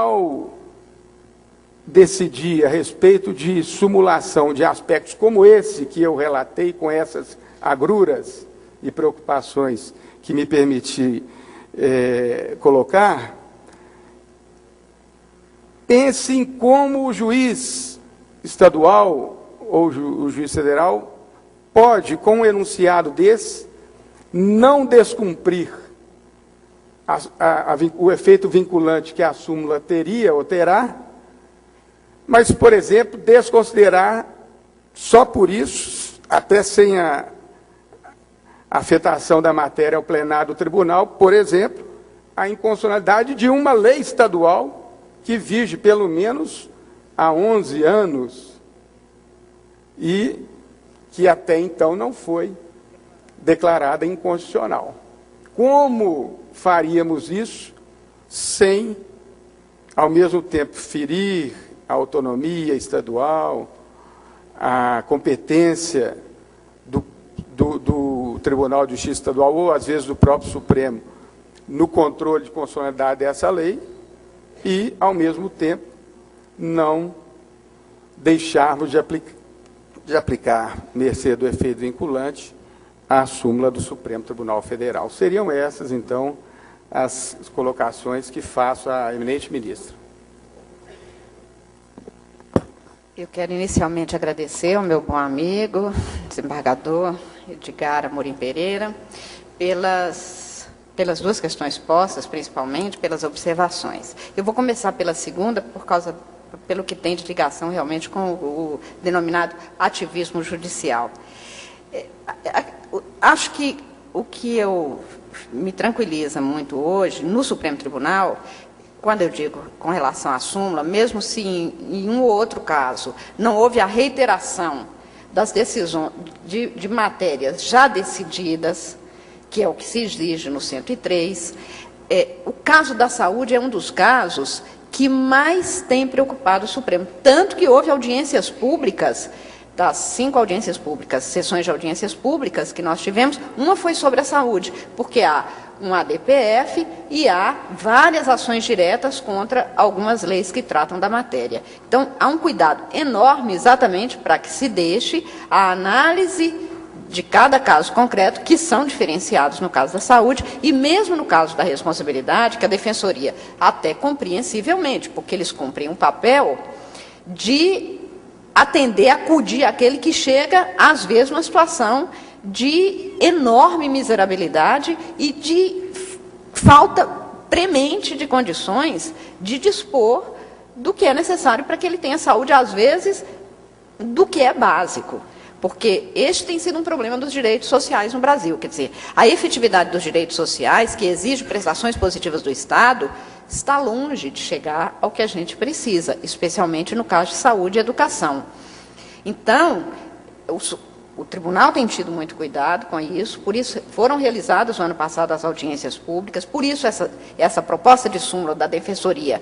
Ao decidir a respeito de simulação de aspectos como esse que eu relatei, com essas agruras e preocupações que me permiti colocar, pense em como o juiz estadual ou o juiz federal pode, com um enunciado desse, não descumprir o efeito vinculante que a súmula teria ou terá, mas, por exemplo, desconsiderar, só por isso, até sem a afetação da matéria ao plenário do tribunal, por exemplo, a inconstitucionalidade de uma lei estadual que vige pelo menos há 11 anos e que até então não foi declarada inconstitucional. Como faríamos isso sem, ao mesmo tempo, ferir a autonomia estadual, a competência do Tribunal de Justiça Estadual, ou às vezes do próprio Supremo, no controle de constitucionalidade dessa lei, e, ao mesmo tempo, não deixarmos de aplicar, mercê do efeito vinculante, a súmula do Supremo Tribunal Federal. Seriam essas, então, as colocações que faço à eminente ministra. Eu quero inicialmente agradecer ao meu bom amigo, desembargador Edgar Amorim Pereira, pelas duas questões postas, principalmente pelas observações. Eu vou começar pela segunda, pelo que tem de ligação realmente com o denominado ativismo judicial. Acho que o que me tranquiliza muito hoje, no Supremo Tribunal, quando eu digo com relação à súmula, mesmo se em um ou outro caso não houve a reiteração das decisões de matérias já decididas, que é o que se exige no 103, o caso da saúde é um dos casos que mais tem preocupado o Supremo. Tanto que houve audiências públicas, das 5 audiências públicas, sessões de audiências públicas que nós tivemos, uma foi sobre a saúde, porque há um ADPF e há várias ações diretas contra algumas leis que tratam da matéria. Então, há um cuidado enorme exatamente para que se deixe a análise de cada caso concreto, que são diferenciados no caso da saúde, e mesmo no caso da responsabilidade, que a Defensoria, até compreensivelmente, porque eles cumprem um papel de atender, acudir aquele que chega, às vezes, numa situação de enorme miserabilidade e de falta premente de condições de dispor do que é necessário para que ele tenha saúde, às vezes, do que é básico. Porque este tem sido um problema dos direitos sociais no Brasil. Quer dizer, a efetividade dos direitos sociais, que exige prestações positivas do Estado, está longe de chegar ao que a gente precisa, especialmente no caso de saúde e educação. Então, o Tribunal tem tido muito cuidado com isso, por isso foram realizadas no ano passado as audiências públicas, por isso essa proposta de súmula da Defensoria,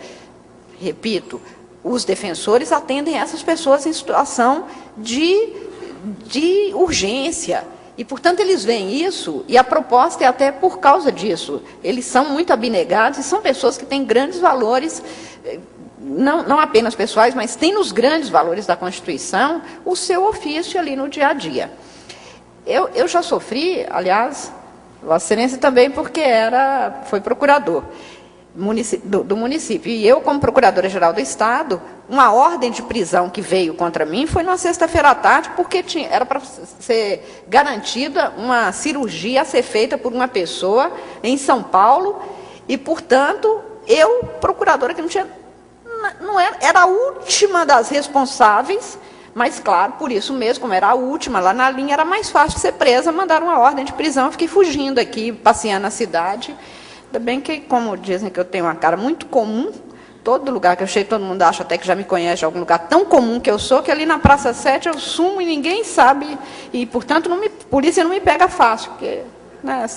repito, os defensores atendem essas pessoas em situação de urgência, e, portanto, eles veem isso, e a proposta é até por causa disso. Eles são muito abnegados e são pessoas que têm grandes valores, não apenas pessoais, mas têm nos grandes valores da Constituição o seu ofício ali no dia a dia. Eu já sofri, aliás, Vossa Excelência também, porque foi procurador do município. E eu, como Procuradora-Geral do Estado, uma ordem de prisão que veio contra mim foi numa sexta-feira à tarde, porque era para ser garantida uma cirurgia a ser feita por uma pessoa em São Paulo, e, portanto, eu, procuradora, que era a última das responsáveis, mas, claro, por isso mesmo, como era a última lá na linha, era mais fácil de ser presa, mandaram uma ordem de prisão, eu fiquei fugindo aqui, passeando na cidade. Ainda bem que, como dizem que eu tenho uma cara muito comum, todo lugar que eu chego, todo mundo acha até que já me conhece de algum lugar tão comum que eu sou, que ali na Praça 7 eu sumo e ninguém sabe, e, portanto, polícia não me pega fácil, porque, né,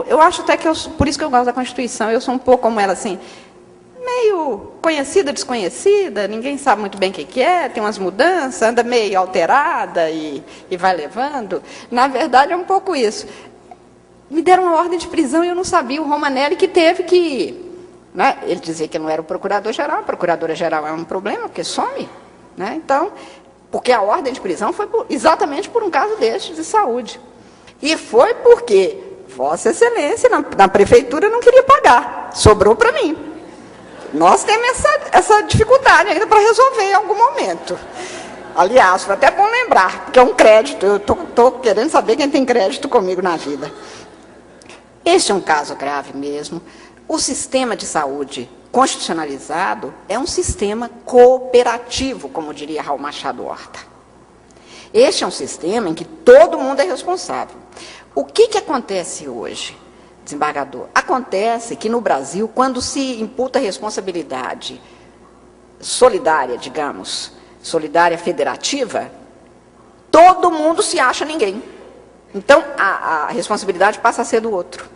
eu acho até que, por isso que eu gosto da Constituição, eu sou um pouco como ela, assim, meio conhecida, desconhecida, ninguém sabe muito bem o que é, tem umas mudanças, anda meio alterada e vai levando. Na verdade, é um pouco isso. Me deram uma ordem de prisão e eu não sabia. O Romanelli que teve que, né? Ele dizia que não era o procurador-geral, a procuradora-geral é um problema, porque some. Né? Então, porque a ordem de prisão foi exatamente por um caso deste de saúde. E foi porque Vossa Excelência, na prefeitura, não queria pagar. Sobrou para mim. Nós temos essa dificuldade ainda para resolver em algum momento. Aliás, foi até bom lembrar, porque é um crédito. Eu estou querendo saber quem tem crédito comigo na vida. Este é um caso grave mesmo. O sistema de saúde constitucionalizado é um sistema cooperativo, como diria Raul Machado Horta. Este é um sistema em que todo mundo é responsável. O que acontece hoje, desembargador? Acontece que no Brasil, quando se imputa responsabilidade solidária, digamos, solidária federativa, todo mundo se acha ninguém. Então, a responsabilidade passa a ser do outro.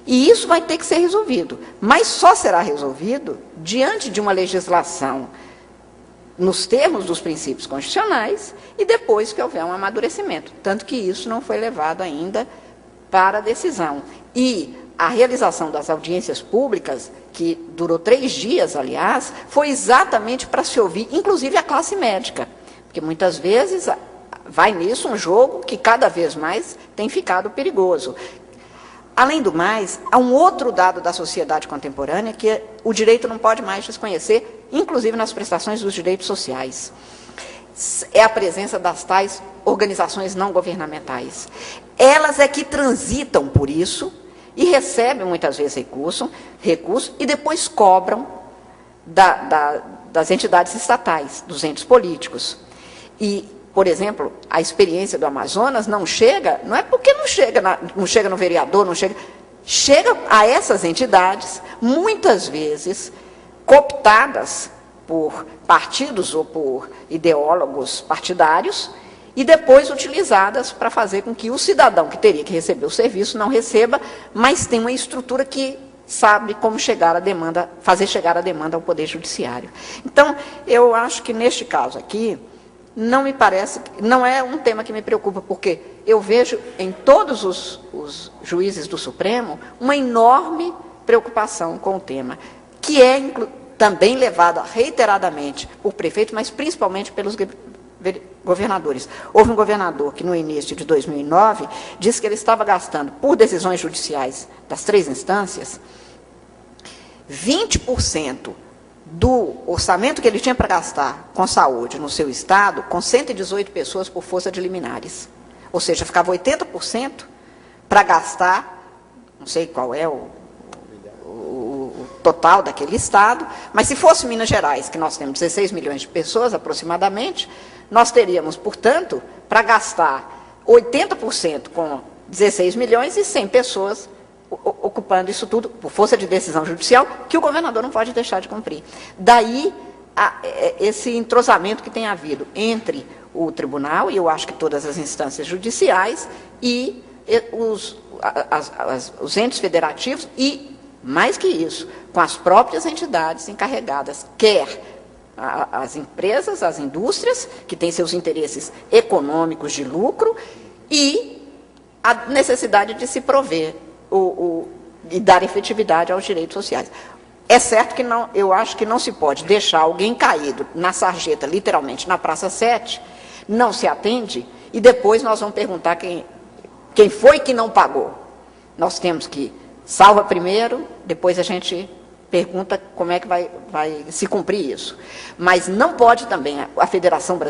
E isso vai ter que ser resolvido, mas só será resolvido diante de uma legislação nos termos dos princípios constitucionais e depois que houver um amadurecimento. Tanto que isso não foi levado ainda para a decisão. E a realização das audiências públicas, que durou 3 dias, aliás, foi exatamente para se ouvir, inclusive a classe médica, porque muitas vezes vai nisso um jogo que cada vez mais tem ficado perigoso. Além do mais, há um outro dado da sociedade contemporânea que o direito não pode mais desconhecer, inclusive nas prestações dos direitos sociais. É a presença das tais organizações não governamentais. Elas é que transitam por isso e recebem muitas vezes recurso e depois cobram das entidades estatais, dos entes políticos. E, por exemplo, a experiência do Amazonas não é porque não chega no vereador, chega a essas entidades, muitas vezes cooptadas por partidos ou por ideólogos partidários, e depois utilizadas para fazer com que o cidadão que teria que receber o serviço não receba, mas tem uma estrutura que sabe como fazer chegar a demanda ao Poder Judiciário. Então, eu acho que neste caso aqui, não me parece, não é um tema que me preocupa, porque eu vejo em todos os juízes do Supremo uma enorme preocupação com o tema, que é também levada reiteradamente por prefeitos, mas principalmente pelos governadores. Houve um governador que, no início de 2009, disse que ele estava gastando, por decisões judiciais das 3 instâncias, 20% do orçamento que ele tinha para gastar com saúde no seu estado, com 118 pessoas por força de liminares. Ou seja, ficava 80% para gastar, não sei qual é o total daquele estado, mas se fosse Minas Gerais, que nós temos 16 milhões de pessoas aproximadamente, nós teríamos, portanto, para gastar 80% com 16 milhões e 100 pessoas ocupando isso tudo por força de decisão judicial, que o governador não pode deixar de cumprir. Daí, esse entrosamento que tem havido entre o tribunal, e eu acho que todas as instâncias judiciais, e os entes federativos, e, mais que isso, com as próprias entidades encarregadas, quer as empresas, as indústrias, que têm seus interesses econômicos de lucro, e a necessidade de se prover e dar efetividade aos direitos sociais. É certo que eu acho que não se pode deixar alguém caído na sarjeta, literalmente, na Praça 7, não se atende, e depois nós vamos perguntar quem foi que não pagou. Nós temos que salva primeiro, depois a gente pergunta como é que vai se cumprir isso. Mas não pode também a Federação Brasileira